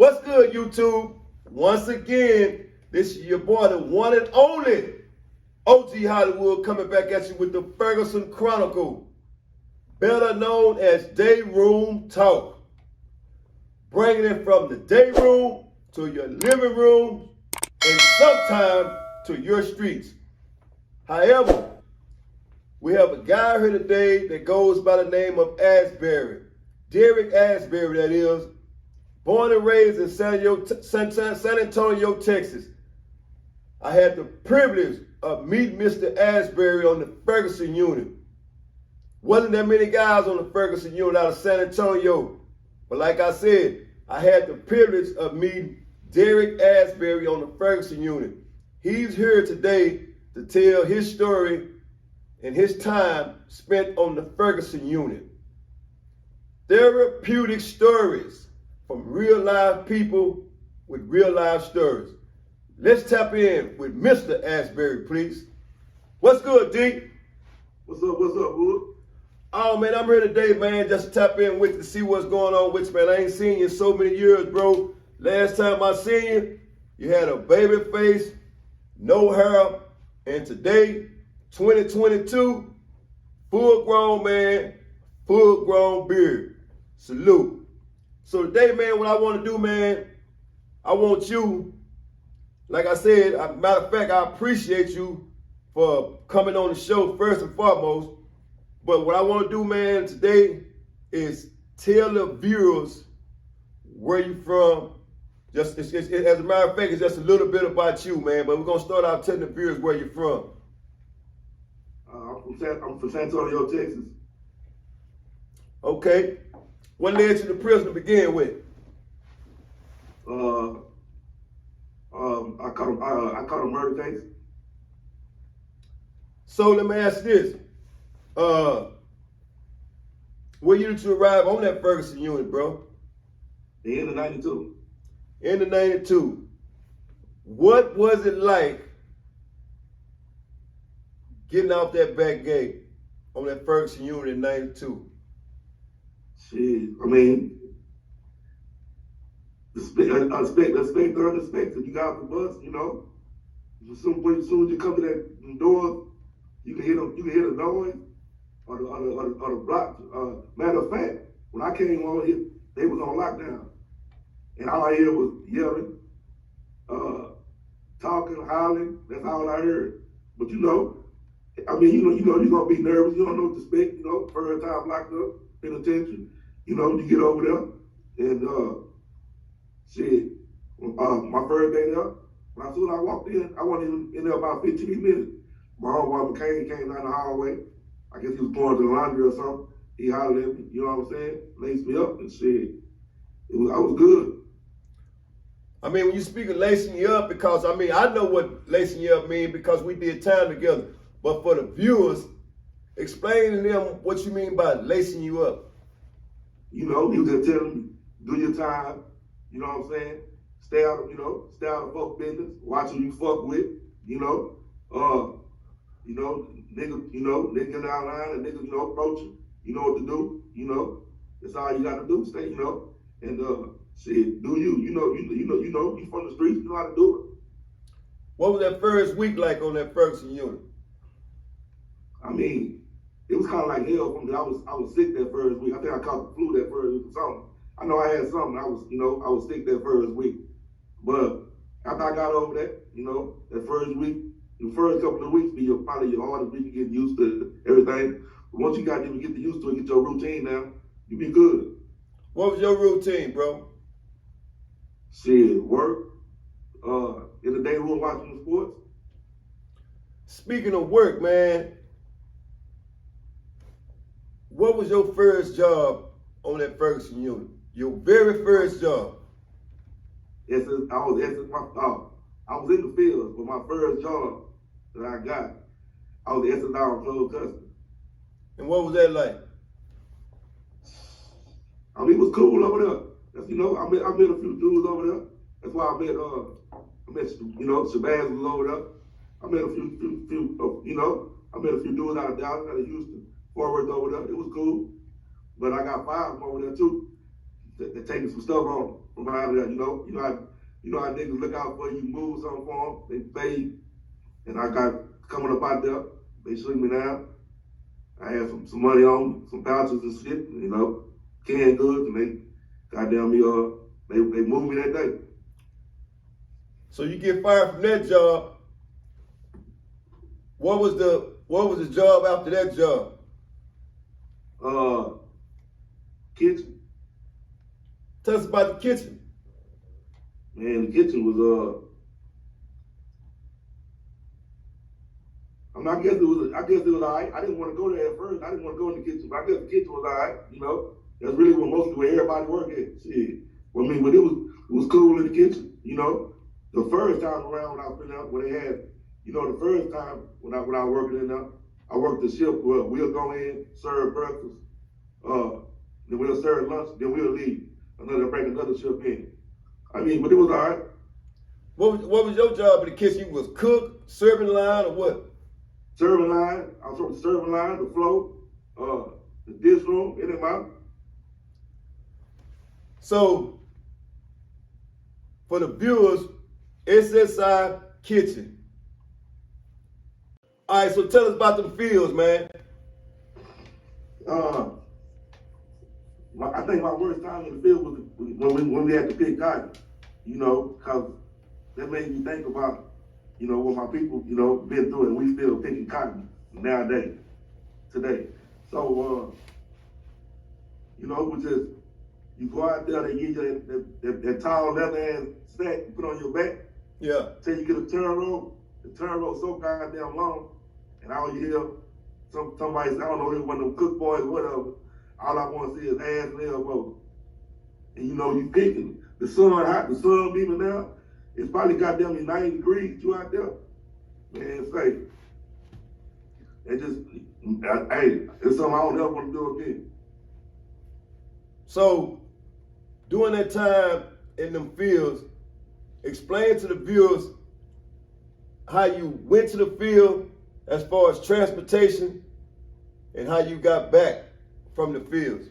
What's good, YouTube? Once again, this is your boy, the one and only OG Hollywood, coming back at you with the Ferguson Chronicles, better known as DAYROOM Talk. Bringing it from the day room to your living room and sometime to your streets. However, we have a guy here today that goes by the name of Asbury. Derrick Asbury, that is. Born and raised in San Antonio, Texas. I had the privilege of meeting Mr. Asbury on the Ferguson Unit. Wasn't that many guys on the Ferguson Unit out of San Antonio. But like I said, I had the privilege of meeting Derrick Asbury on the Ferguson Unit. He's here today to tell his story and his time spent on the Ferguson Unit. Therapeutic stories from real life people with real life stories. Let's tap in with Mr. Asbury, please. What's good, D? What's up, Wood? Oh, man, I'm here today, man, just to tap in with you to see what's going on with you, man. I ain't seen you in so many years, bro. Last time I seen you, you had a baby face, no hair, and today, 2022, full-grown man, full-grown beard. Salute. So today, man, what I want to do, man, I want you, like I said, matter of fact, I appreciate you for coming on the show first and foremost. But what I want to do, man, today is tell the viewers where you from. Just as a matter of fact, it's just a little bit about you, man. But we're gonna start out telling the viewers where you're from. I'm from San Antonio, Texas. Okay. What led you to prison to begin with? I caught a murder case. So let me ask this. When did you arrive on that Ferguson Unit, bro? The end of 92. End of 92. What was it like getting off that back gate on that Ferguson Unit in 92? Shit, I mean, unexpected. You got off the bus, you know. As soon as you come to that door, you can hear the noise or the block. Matter of fact, when I came on here, they was on lockdown, and all I heard was yelling, talking, hollering. That's all I heard. But you know, I mean, you know, you're gonna be nervous. You don't know what to expect. You know, first time locked up, penitentiary. You know, you get over there, and shit. My first day there, as soon as I walked in, I wasn't even in there about 15 minutes. My homeboy McCain came down the hallway. I guess he was going to the laundry or something. He hollered at me, you know what I'm saying? Laced me up and shit. I was good. I mean, when you speak of lacing you up, because I mean, I know what lacing you up means because we did time together. But for the viewers, explain to them what you mean by lacing you up. You know, you just tell them, do your time, you know what I'm saying? Stay out of fuck business, watch who you fuck with, nigga down line and niggas, approach you, you know what to do, that's all you gotta do, stay, and shit, do you from the streets, you know how to do it. What was that first week like on that Ferguson Unit? I mean, it was kind of like hell for me. I was sick that first week. I think I caught the flu that first week or something. I know I had something. I was sick that first week. But after I got over that, that first week, the first couple of weeks be probably your hardest week to get used to everything. But once you got to get used to it, get your routine now, you be good. What was your routine, bro? Shit, work. In the day room watching the sports. Speaking of work, man, what was your first job on that Ferguson Unit? Your very first job? I was in the field, but my first job that I got, I was S&R closed custody. And what was that like? I mean, it was cool over there. That's, I met a few dudes over there. That's why I met Shabazz was over there. I met a few dudes out of Dallas, out of Houston, Fort Worth over there. It was cool. But I got fired from over there too. they're taking some stuff on from out there. You know how niggas look out for you, move something for them, they fade. And I got coming up out there, they swing me down. I had some money on me, some pouches and shit, canned goods, and they goddamn me, they moved me that day. So you get fired from that job. What was the job after that job? Kitchen. Tell us about the kitchen. Man, the kitchen was I guess it was all right. I didn't want to go there at first. I didn't want to go in the kitchen, but I guess the kitchen was all right. That's really where everybody worked at. Shit. Well, I mean, but it was cool in the kitchen. The first time around when I was in there, when they had, the first time when I was working in there, I worked the shift where we'll go in, serve breakfast, then we'll serve lunch, then we'll leave. Bring another shift in. I mean, but it was all right. What was your job in the kitchen? You was cook, serving line, or what? Serving line. I was from the serving line, the floor, the dish room, in and out. So, for the viewers, SSI Kitchen. All right, so tell us about them fields, man. I think my worst time in the field was when we had to pick cotton, because that made me think about, what my people, been through, and we still picking cotton nowadays, today. So, it was just, you go out there, they give you that tall leather-ass sack you put on your back. Yeah. Till you get a turn rope. The turn rope so goddamn long, and all you hear, somebody, I don't know, it was one of them cook boys or whatever, all I want to see is ass and elbow. And you picking. The sun hot, the sun beaming down. It's probably goddamn 90 degrees, you out there. Man, say, it's something I don't ever want to do again. So, during that time in them fields, explain to the viewers how you went to the field as far as transportation and how you got back from the fields.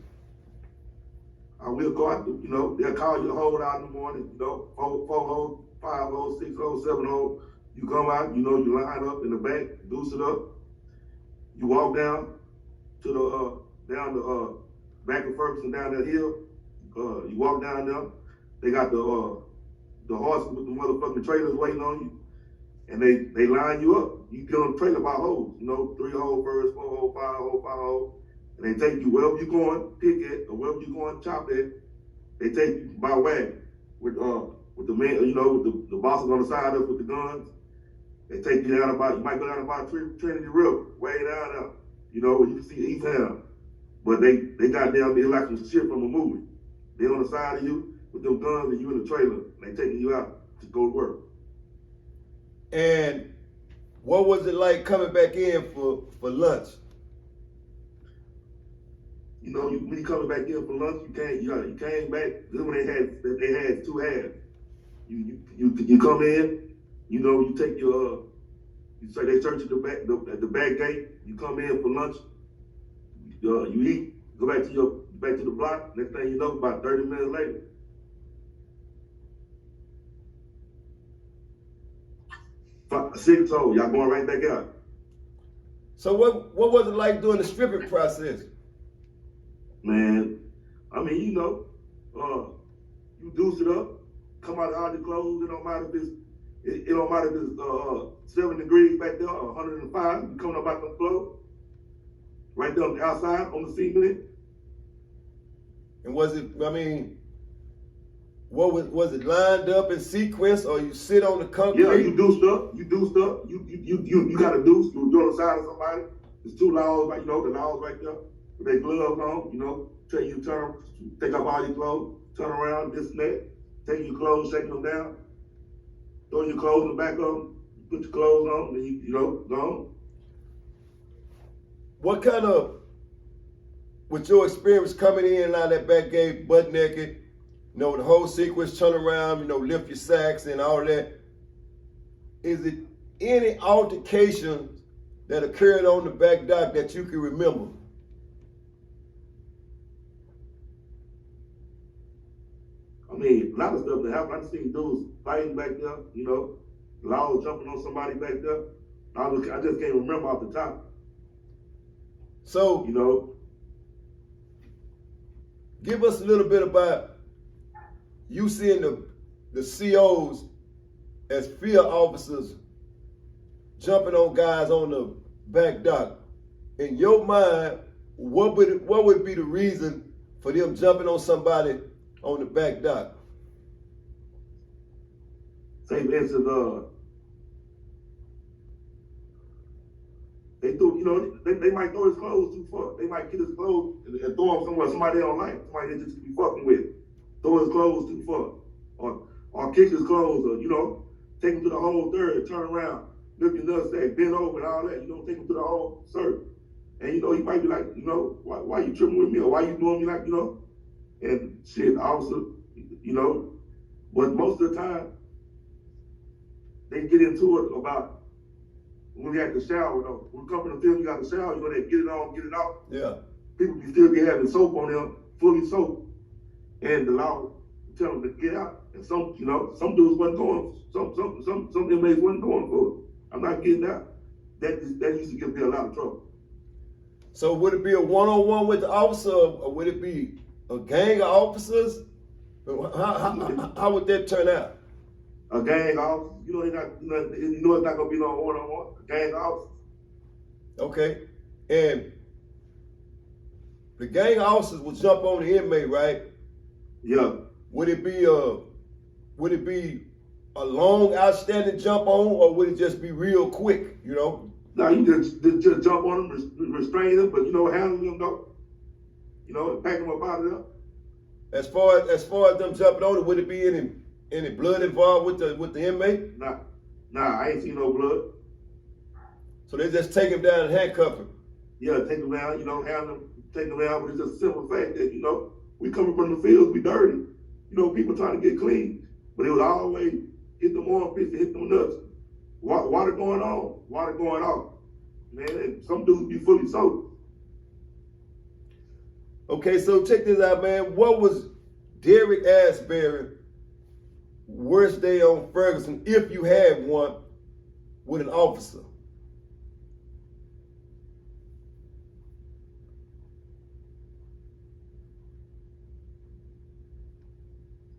I will go out, they'll call you to hold out in the morning, 4 holes, 5 holes, 6 holes, 7 holes. You come out, you line up in the back, deuce it up. You walk down to the back of Ferguson down that hill. You walk down there. They got the horses with the motherfucking trailers waiting on you, and they line you up. You get on the trailer by holes, 3 hole first, 4 hole, 5 hole, 5 hole. And they take you wherever you're going, pick it, or wherever you're going, chop it. They take you by wagon with the man, with the bosses on the side of us with the guns. They take you down you might go down about Trinity River, way down there, where you can see East Ham. But they got down there like some shit from a movie. They on the side of you with them guns and you in the trailer. And they taking you out to go to work. And what was it like coming back in for lunch? When you coming back in for lunch, you came back. This is when they had 2 halves. You come in, you take your they search at the back gate. You come in for lunch. You eat, go back to the block. Next thing you know, about 30 minutes later. Six hole, y'all going right back out. So what was it like doing the stripping process? Man, I mean, you deuce it up, come out of all the clothes. It don't matter if it's 7 degrees back there or 105. You coming up out the floor, right there on the outside on the cement. And was it lined up in sequence, or you sit on the concrete? Yeah, you do stuff. You got a deuce. You on the side of somebody. There's 2 laws, the laws right there. With their gloves on, tell you to take off all your clothes, turn around, this and that, take your clothes, shaking them down, throw your clothes in the back of them, put your clothes on, then you go on. What kind of, with your experience coming in and out of that back gate, butt naked, the whole sequence, turn around, lift your sacks and all that, is it any altercations that occurred on the back dock that you can remember? mean, a lot of stuff that happened. I seen dudes fighting back there, you know, loud jumping on somebody back there. I just can't remember off the top. So, you know, give us a little bit about you seeing the COs as field officers jumping on guys on the back dock. In your mind, what would be the reason for them jumping on somebody on the back dock? Say for instance, they threw, you know, they might throw his clothes too far. They might get his clothes and throw him somewhere, somebody they don't like, somebody they just be fucking with. Throw his clothes too far. Or kick his clothes, or, you know, take him to the whole third, turn around, lift your nutsack, bend over and all that, you know, take him to the whole circle. And, you know, he might be like, you know, why you tripping with me, or why you doing me like, you know? And shit, also, you know, but most of the time, they get into it about when we had the shower, though. When we come from the field, you got the shower, you know, they get it on, get it off. Yeah. People be still be having soap on them, fully soap. And the law tell them to get out. And some, you know, some dudes wasn't going, some inmates wasn't going for it. I'm not getting out. That used to give me a lot of trouble. So would it be a one-on-one with the officer, or would it be a gang of officers? How would that turn out? A gang officer, you know, you know it's not gonna be no one-on-one. A gang officer. Okay, and the gang officers will jump on the inmate, right? Yeah. Would it be a long outstanding jump on, or would it just be real quick? You know? No, you just jump on them, restrain them, but you know, handle them though. You know, pack them up out of there. As far as them jumping on it, would it be any blood involved with the inmate? Nah, I ain't seen no blood. So they just take him down and handcuff him. Yeah, take him down, you know, handle him, take him down, but it's just a simple fact that, you know, we coming from the fields, we dirty. You know, people trying to get clean, but it was always hit them armpits, hit them nuts. Water going on, water going off. Man, and some dudes be fully soaked. Okay, so check this out, man. What was Derrick Asbury's worst day on Ferguson, if you had one, with an officer?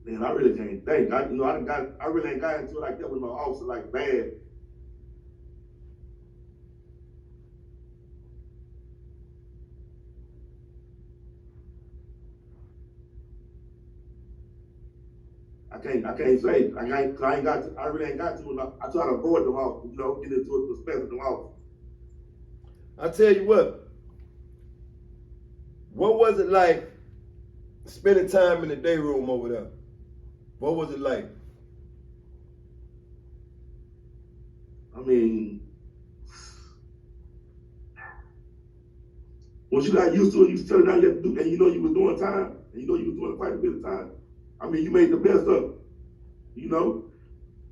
Man, I really can't think. I really ain't got into it like that with no officer, like bad. I can't say. I really ain't got to enough. I try to avoid them all, you know, get into a perspective of them all. I tell you what was it like spending time in the day room over there? What was it like? I mean, once you got used to it, you started out, you have to do, and you know you was doing time, and you know you was doing quite a bit of time. I mean, you made the best of it. You know,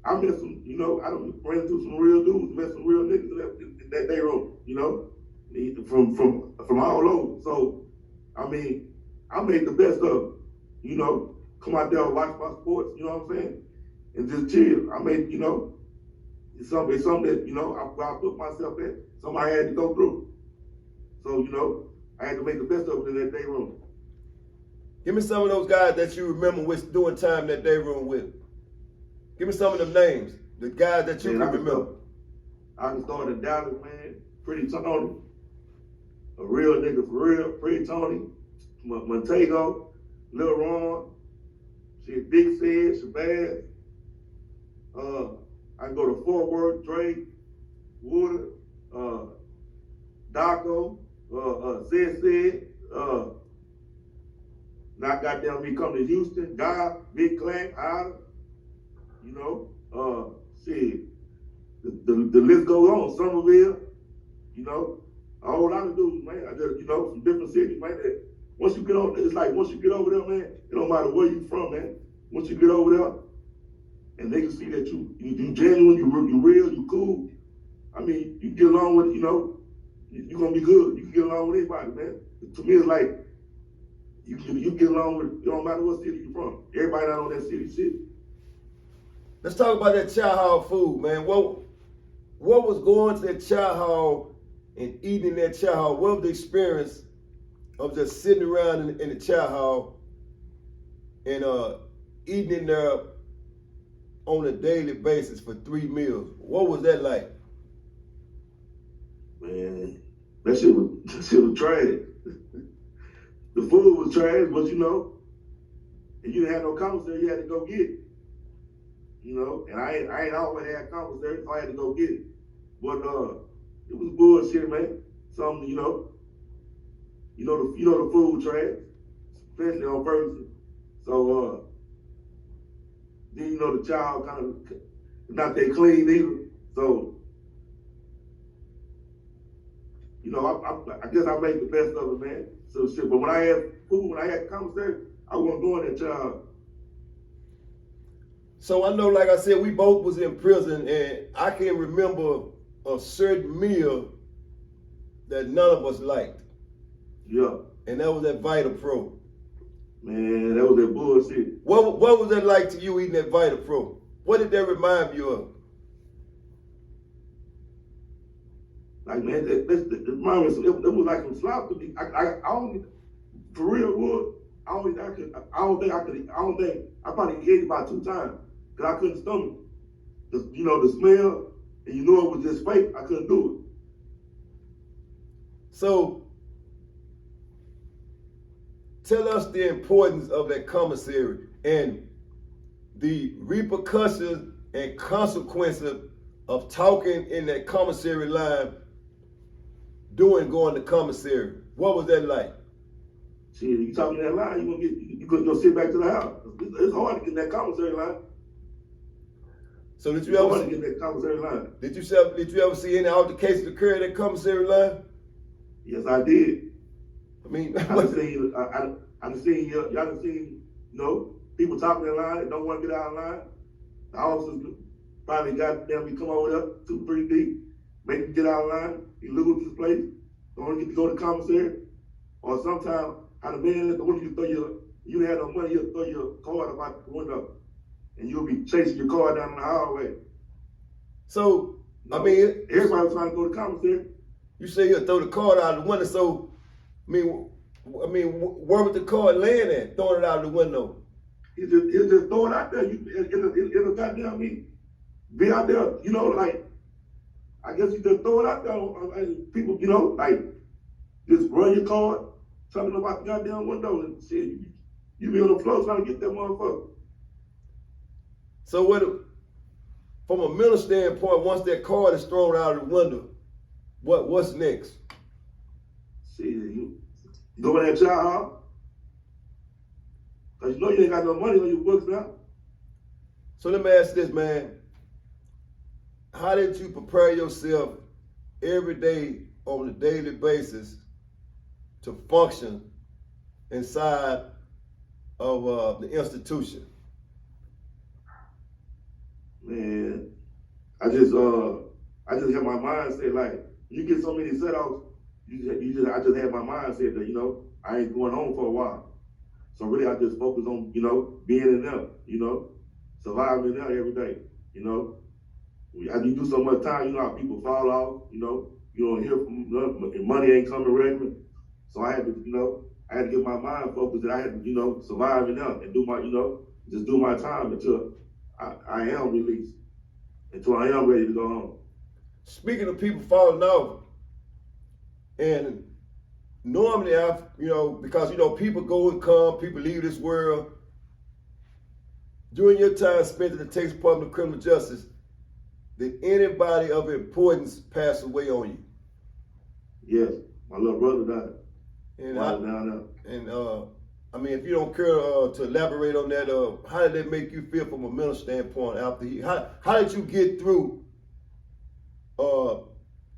I met some, you know, I done ran into some real dudes, met some real niggas in that day room, you know, from all over. So, I mean, I made the best of it. You know, come out there and watch my sports, you know what I'm saying? And just chill. I made, you know, it's something that, you know, I put myself in, something I had to go through. So, you know, I had to make the best of it in that day room. Give me some of those guys that you remember with doing time in that day room with. Give me some of them names, the guys that you can remember. I can start at Dallas, man. Pretty Tony, a real nigga for real. Pretty Tony, Montego, Lil Ron, shit, Big Sid, Shabazz. I can go to Fort Worth, Drake, Woodard, Daco, Sid. Now goddamn me come to Houston, God, Big Clank, Island, you know, shit. The list goes on. Somerville, you know, a whole lot of dudes, man. I just, you know, from different cities, man. That once you get over, it's like once you get over there, man, it don't matter where you from, man. Once you get over there, and they can see that you genuine, you real, you cool. I mean, you get along with, you know, you're gonna be good. You can get along with anybody, man. To me, it's like you get along with, it don't matter what city you're from. Everybody not on that city shit. Let's talk about that chow hall food, man. What was going to that chow hall and eating that chow hall? What was the experience of just sitting around in the chow hall and eating in there on a daily basis for 3 meals? What was that like? Man, that shit was trash. The food was trash, but you know, and you didn't have no commissary, you had to go get it. You know, and I ain't always had commissary, so I had to go get it. But it was bullshit, man. Something, you know the food trash, especially on Ferguson. So then you know the child kind of not that clean either. So you know, I guess I made the best of it, man. So shit. But when I had food, when I had commissary, I wasn't doing that child. So I know, like I said, we both was in prison, and I can remember a certain meal that none of us liked. Yeah. And that was that Vita Pro. Man, that was that bullshit. What was that like to you eating that Vita Pro? What did that remind you of? Like, man, it was like some slop to me. I only, for real, I probably ate it about 2 times. Because I couldn't stomach it. You know, the smell, and you know it was just fake. I couldn't do it. So, tell us the importance of that commissary and the repercussions and consequences of talking in that commissary line doing going to commissary. What was that like? Shit, you talking that line, you couldn't go sit back to the house. It's hard to get in that commissary line. So did you ever get in that commissary line? Did you ever see any altercations occur in that commissary line? Yes, I did. I mean, y'all done seen, you know, people talking in line and don't want to get out of line. The officers probably got them, we come over there 2, 3 deep, make them get out of line, you lose this place, don't want to get to go to commissary. Or sometimes, how the man at the window, you had no money, he'll throw your card up out the window, and you'll be chasing your car down the hallway. So, you know, I mean, everybody was trying to go to commissary. You say he'll throw the card out the window, so, I mean, where was the card laying at, throwing it out the window? He'll just throw it out there. It'll goddamn me be out there, you know, like, I guess you just throw it out there. People, you know, like, just run your card, something about the goddamn window, and shit, you be on the floor trying to get that motherfucker. So from a mental standpoint, once that card is thrown out of the window, what's next? See, you go in that child house, because you know you ain't got no money on your books now. So let me ask this, man. How did you prepare yourself every day on a daily basis to function inside of the institution? Man, I just have my mindset, like, you get so many set-offs, I just have my mindset that, you know, I ain't going home for a while. So really I just focus on, you know, being in them, you know, surviving there every day, you know. As you do so much time, you know how people fall off, you know, you don't hear from them, and money ain't coming regularly. So I had to, you know, get my mind focused, and I had to, you know, survive in them and do my, you know, just do my time until I am released, until I am ready to go home. Speaking of people falling off, and normally because, you know, people go and come, people leave this world. During your time spent in the Texas Department of Criminal Justice, did anybody of importance pass away on you? Yes, my little brother died. And I mean, if you don't care to elaborate on that, how did that make you feel from a mental standpoint after how did you get through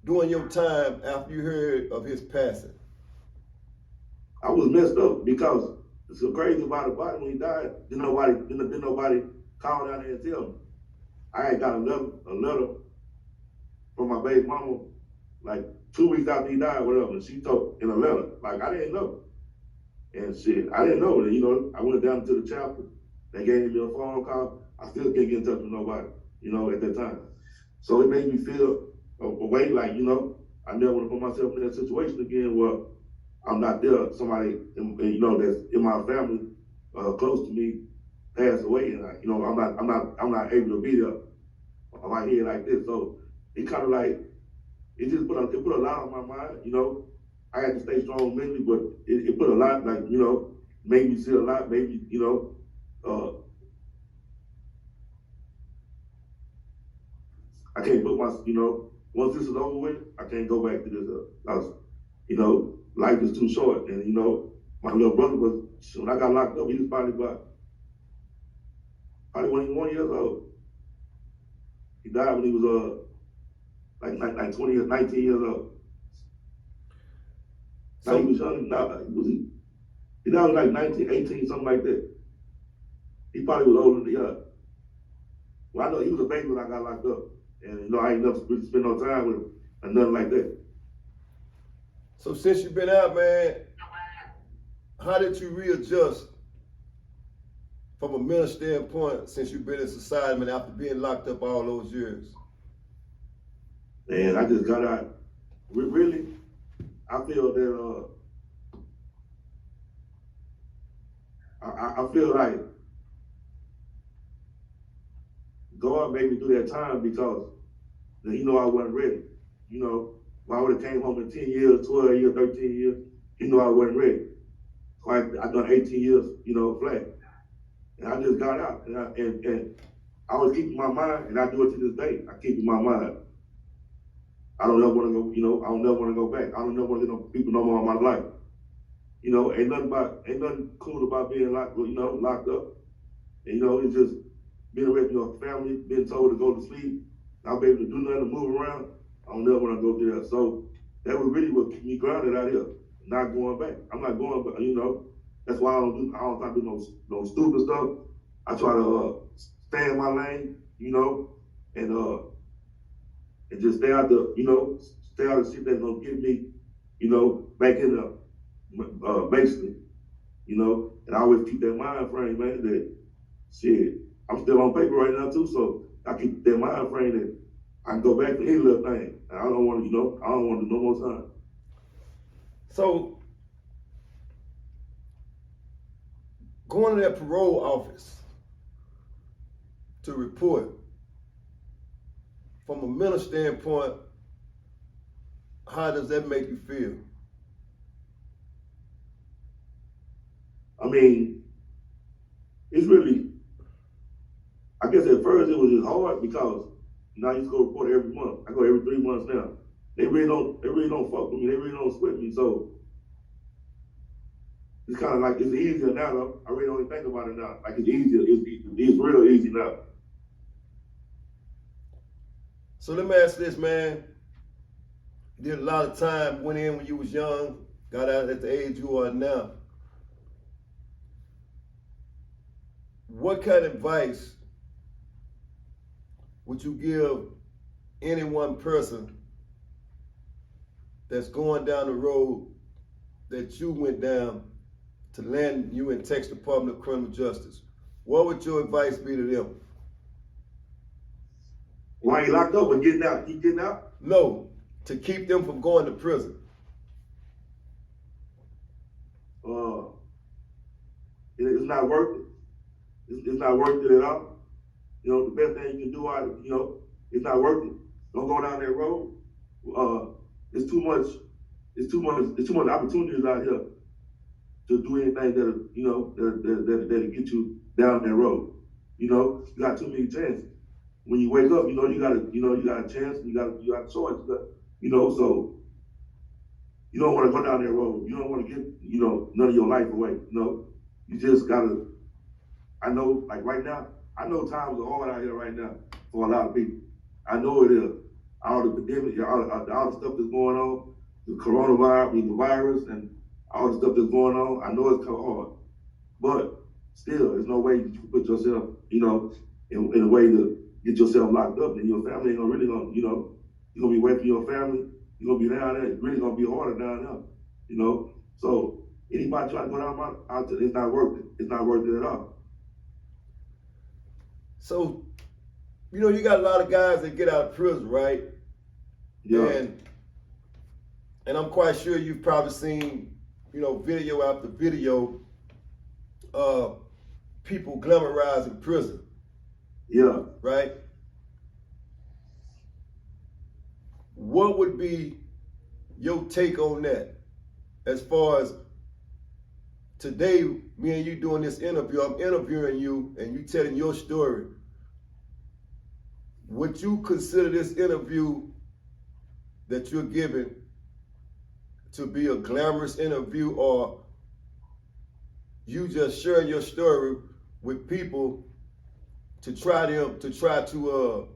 during your time after you heard of his passing? I was messed up because it's so crazy about the body when he died. Didn't nobody call down there and tell me. I had got a letter from my baby mama like 2 weeks after he died, whatever. And she told in a letter, like, I didn't know. And shit, I didn't know that, you know, I went down to the chapel. They gave me a phone call. I still can't get in touch with nobody, you know, at that time. So it made me feel a way like, you know, I never want to put myself in that situation again where I'm not there. Somebody, you know, that's in my family, close to me, passed away, and you know, I'm not able to be there right here like this. So it kind of like it just put a lot on my mind. You know, I had to stay strong mentally, but it put a lot, like, you know, made me see a lot. Maybe, you know, I can't put my, you know, once this is over with, I can't go back to this house. You know, life is too short, and you know, my little brother was, when I got locked up, he was probably 21 years old. He died when he was like 20 or 19 years old. So he was young. He died like 19, 18, something like that. He probably was older than us. Well, I know he was a baby when I got locked up, and you know, I ain't never spent no time with him or nothing like that. So since you've been out, man, how did you readjust from a mental standpoint since you've been in society, man, after being locked up all those years? And I just got out. Really, I feel that I feel like God made me do that time because he know I wasn't ready. You know, if I would have came home in 10 years, 12 years, 13 years, he know I wasn't ready. So I done 18 years, you know, flat. And I just got out, and I was keeping my mind, and I do it to this day. I keep in my mind. I don't ever want to go, you know, I don't ever want to go back. I don't ever want to get no people no more in my life. You know, ain't nothing cool about being locked up. And you know, it's just being away from your family, being told to go to sleep, not be able to do nothing, to move around. I don't ever want to go through that. So that was really what kept me grounded out here, not going back. I'm not going back, you know. That's why I don't try to do no stupid stuff. I try to stay in my lane, you know, and just stay out the, you know, stay out of shit that's gonna get me, you know, back in the basically, you know. And I always keep that mind frame, man, that shit, I'm still on paper right now too, so I keep that mind frame that I can go back to any little thing. And I don't want to, you know, I don't want to do no more time. So going to that parole office to report, from a mental standpoint, how does that make you feel? I mean, it's really, I guess at first it was just hard because, you know, I used to go report every month. I go every 3 months now. They really don't fuck with me. They really don't split me. So it's kind of like, it's easier now though. I really don't even think about it now. Like, it's easier. It's real easy now. So let me ask this, man. You did a lot of time, went in when you was young, got out at the age you are now. What kind of advice would you give any one person that's going down the road that you went down to land you in Texas Department of Criminal Justice? What would your advice be to them? Why he locked up and getting out? Keep getting out? No, to keep them from going to prison. It's not worth it. It's not worth it at all. You know, the best thing you can do, you know, it's not worth it. Don't go down that road. It's too much opportunities out here to do anything that, you know, that'll get you down that road. You know, you got too many chances. When you wake up, you know, you got a chance, you got a choice, you know, so you don't want to go down that road. You don't want to get, you know, none of your life away, you know. You just gotta, I know, like right now, I know times are hard out here right now for a lot of people. I know it is. All the pandemic, all the stuff that's going on, the coronavirus, the virus, and all the stuff that's going on, I know it's hard. But still, there's no way you can put yourself, you know, in a way to get yourself locked up, and your family ain't really gonna, you know, you're gonna be away from your family, you're gonna be down there, it's really gonna be harder down there, you know. So Anybody try to go down out there, it's not worth it. It's not worth it at all. So, you know, you got a lot of guys that get out of prison, right? Yeah. And I'm quite sure you've probably seen, you know, video after video of people glamorizing prison. Yeah. Right? What would be your take on that? As far as today, me and you doing this interview, I'm interviewing you and you telling your story. Would you consider this interview that you're giving to be a glamorous interview, or you just sharing your story with people to try to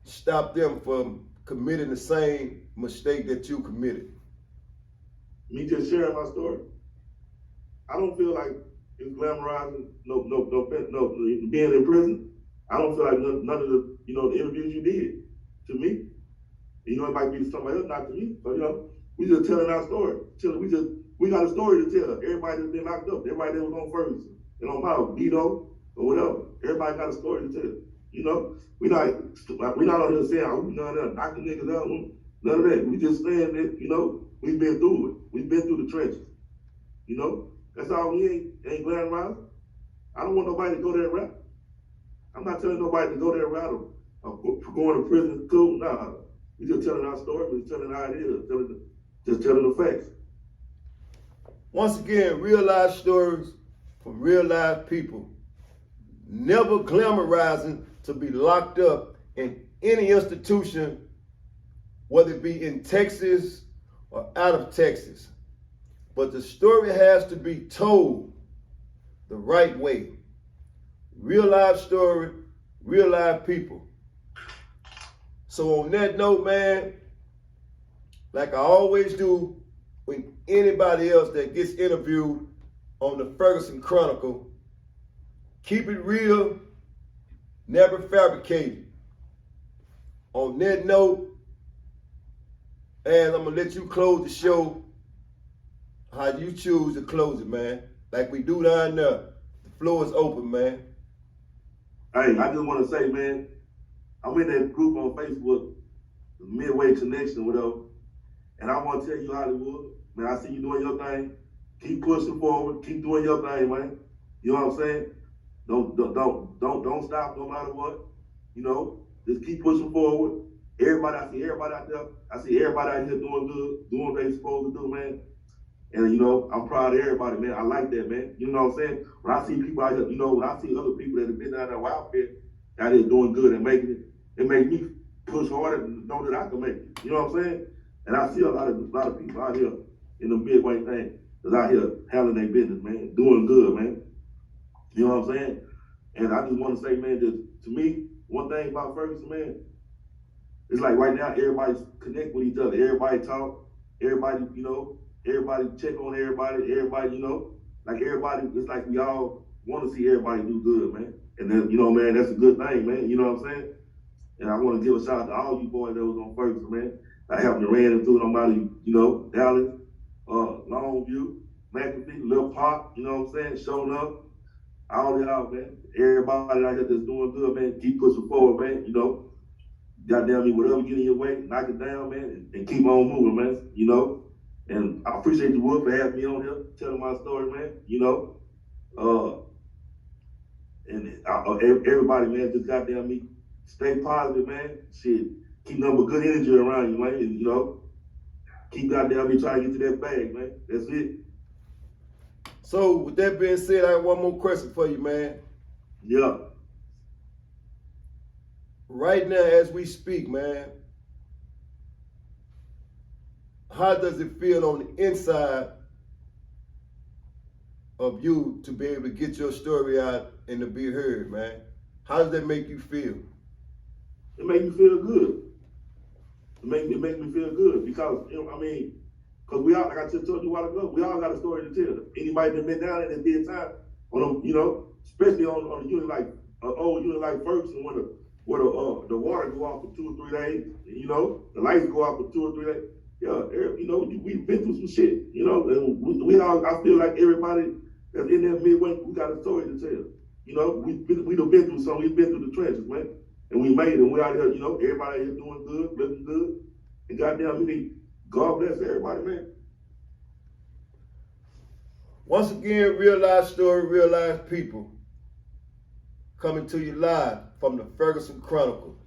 stop them from committing the same mistake that you committed? Me just sharing my story. I don't feel like it's glamorizing no being in prison. I don't feel like none of the the interviews you did to me. You know, it might be to somebody else, not to me. So we just telling our story. We got a story to tell. Everybody that's been locked up, everybody that was on Ferguson, and on Power, Vito, or whatever. Everybody got a story to tell. You know, we not on here saying, oh, none of that, knocking niggas out, none of that. We just saying that, we've been through it. We've been through the trenches. That's all. We ain't glamorizing. I don't want nobody to go that route. I'm not telling nobody to go that route or going to prison. Cool, nah. We just telling our story. We just telling how it is. Just telling the facts. Once again, real life stories from real life people. Never glamorizing to be locked up in any institution, whether it be in Texas or out of Texas. But the story has to be told the right way. Real life story, real life people. So on that note, man, like I always do with anybody else that gets interviewed on the Ferguson Chronicle, keep it real, never fabricate. On that note, and I'm gonna let you close the show how you choose to close it, man. Like we do down there. The floor is open, man. Hey, I just want to say, man, I'm in that group on Facebook, the Midway Connection, whatever, and I want to tell you, Hollywood, man, I see you doing your thing. Keep pushing forward. Keep doing your thing, man. You know what I'm saying? Don't stop no matter what. Just keep pushing forward. I see everybody out there. I see everybody out here doing good, doing what they supposed to do, man. And I'm proud of everybody, man. I like that, man. You know what I'm saying? When I see people out here, when I see other people that have been down there out here doing good and making it, it makes me push harder to know that I can make it. You know what I'm saying? And I see a lot of people out here in the midway thing that's out here handling their business, man, doing good, man. You know what I'm saying? And I just want to say, man, that to me, one thing about Ferguson, man, it's like right now everybody's connect with each other. Everybody talk. Everybody, everybody check on everybody. Everybody, like everybody, it's like we all want to see everybody do good, man. And then, man, that's a good thing, man. You know what I'm saying? And I want to give a shout out to all you boys that was on Ferguson, man. I haven't ran into nobody, Dallas, Longview, McAfee, Lil Pop, you know what I'm saying, showing up. All y'all, man. Everybody out here that's doing good, man. Keep pushing forward, man. Goddamn me, whatever get in your way, knock it down, man, and keep on moving, man. And I appreciate you, Wood, for having me on here, telling my story, man. And everybody, man, just goddamn me, stay positive, man. Shit, keep nothing but good energy around you, man. And, keep goddamn me trying to get to that bag, man. That's it. So with that being said, I have one more question for you, man. Yeah. Right now, as we speak, man, how does it feel on the inside of you to be able to get your story out and to be heard, man? How does that make you feel? It makes me feel good. It makes me feel good because, because we all, like I just told you a while ago, we all got a story to tell. Anybody that been down there that did time on them, especially on a unit like an old unit like Ferguson, where the water go off for 2 or 3 days, the lights go off for 2 or 3 days. you know, we've been through some shit, you know, and we all, I feel like everybody that's in that midway, we got a story to tell. You know, we done been through something, we've been through the trenches, man. And we made it, and we out here, you know, everybody here doing good, living good. And goddamn, God bless everybody, man. Once again, real life story, real life people. Coming to you live from the Ferguson Chronicles.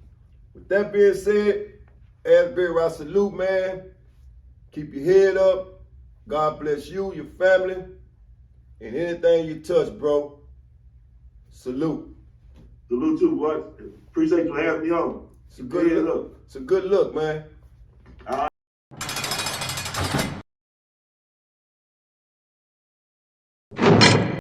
With that being said, Asbury, I salute, man. Keep your head up. God bless you, your family, and anything you touch, bro. Salute. Salute too, boy. Appreciate you having me on. It's a good look, man.